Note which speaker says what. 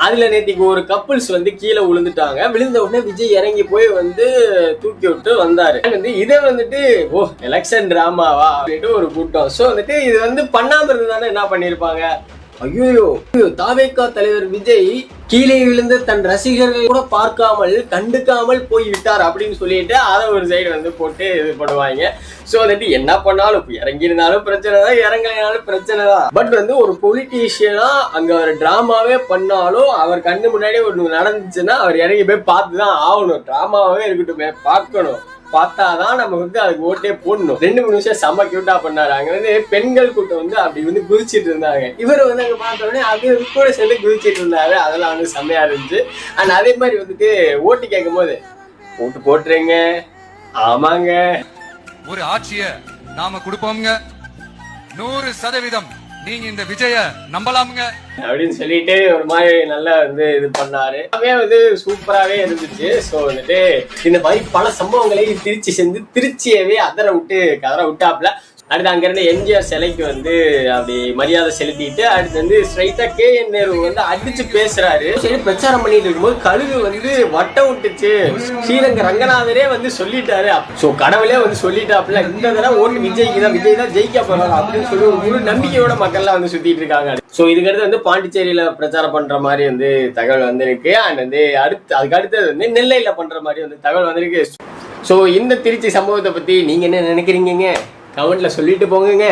Speaker 1: அதுல நேத்திக்கு ஒரு கப்புள்ஸ் வந்து கீழே விழுந்துட்டாங்க. விழுந்த உடனே விஜய் இறங்கி போய் வந்து தூக்கி விட்டு வந்தாரு. வந்து இதை வந்துட்டு ஓ எலெக்ஷன் டிராமாவா அப்படின்ட்டு ஒரு கூட்டம். சோ வந்துட்டு இது வந்து பண்ணாம இருந்தானே என்ன பண்ணிருப்பாங்க. ஐயோ தாவேகா தலைவர் விஜய் கீழே விழுந்து தன் ரசிகர்கள் கூட பார்க்காமல் கண்டுக்காமல் போய் விட்டார் அப்படின்னு சொல்லிட்டு அதை ஒரு சைடு வந்து போட்டு இது பண்ணுவாங்க. ஸோ வந்துட்டு என்ன பண்ணாலும் இறங்கியிருந்தாலும் பிரச்சனை தான், இறங்கலைனாலும் பிரச்சனை தான். பட் வந்து ஒரு பொலிட்டீஷியனா அங்க ஒரு டிராமாவே பண்ணாலும் அவர் கண்ணு முன்னாடி ஒன்று நடந்துச்சுன்னா அவர் இறங்கி போய் பார்த்து தான் ஆகணும். டிராமாவே இருக்கட்டுமே, பார்க்கணும். பார்த்தாதான் நம்ம வந்து அதுக்கு ஓட்டே போடணும். 2-3 நிமிஷம் செம்ம கியூட்டா பண்ணாரு. அங்க வந்து பெண்கள் கூட்டம் வந்து அப்படி வந்து குதிச்சிட்டு இருந்தாங்க. இவர் வந்து அங்க பார்த்த உடனே அப்படியே கூட சேர்ந்து குதிச்சிட்டு இருந்தாரு. அதெல்லாம் வந்து செம்மையா இருந்துச்சு. அண்ட் அதே மாதிரி வந்துட்டு ஓட்டு கேட்கும் போது ஓட்டு போட்டுறீங்க, ஆமாங்க,
Speaker 2: ஒரு ஆட்சிய நாம கொடுப்போம்ங்க, 100% நீங்க இந்த விஜய நம்பலாமுங்க
Speaker 1: அப்படின்னு சொல்லிட்டு ஒரு மாதிரி நல்லா வந்து இது பண்ணாரு. வந்து சூப்பராகவே இருந்துச்சு. ஸோ வந்துட்டு இந்த மாதிரி பல சம்பவங்களையும் திருச்சி செஞ்சு திருச்சியவே கதற விட்டாப்ல. அடுத்து அங்கிருந்து எம்ஜிஆர் சிலைக்கு வந்து அப்படி மரியாதை செலுத்திட்டு அடுத்து வந்து ஸ்ட்ரைட்டா KN நேரு வந்து அடிச்சு பேசுறாரு. சரி பிரச்சாரம் பண்ணிட்டு இருக்கும்போது கழுகு வந்து வட்டம் விட்டுச்சு. ஸ்ரீரங்க ரங்கநாதரே வந்து சொல்லிட்டாரு. ஸோ கடவுளே வந்து சொல்லிட்டாப்ல இந்த தடவை ஓட்டு விஜய்க்கு தான், விஜய் தான் ஜெயிக்க போறாரு அப்படின்னு சொல்லி ஒரு முழு நம்பிக்கையோட மக்கள்லாம் வந்து சுத்திட்டு இருக்காங்க. ஸோ இதுக்கடுத்து வந்து பாண்டிச்சேரியில பிரச்சாரம் பண்ற மாதிரி வந்து தகவல் வந்திருக்கு. அண்ட் வந்து அதுக்கு அடுத்தது வந்து நெல்லையில பண்ற மாதிரி வந்து தகவல் வந்திருக்கு. ஸோ இந்த திருச்சி சம்பவத்தை பத்தி நீங்க என்ன நினைக்கிறீங்க? கமெண்ட்ல சொல்லிட்டு போங்க.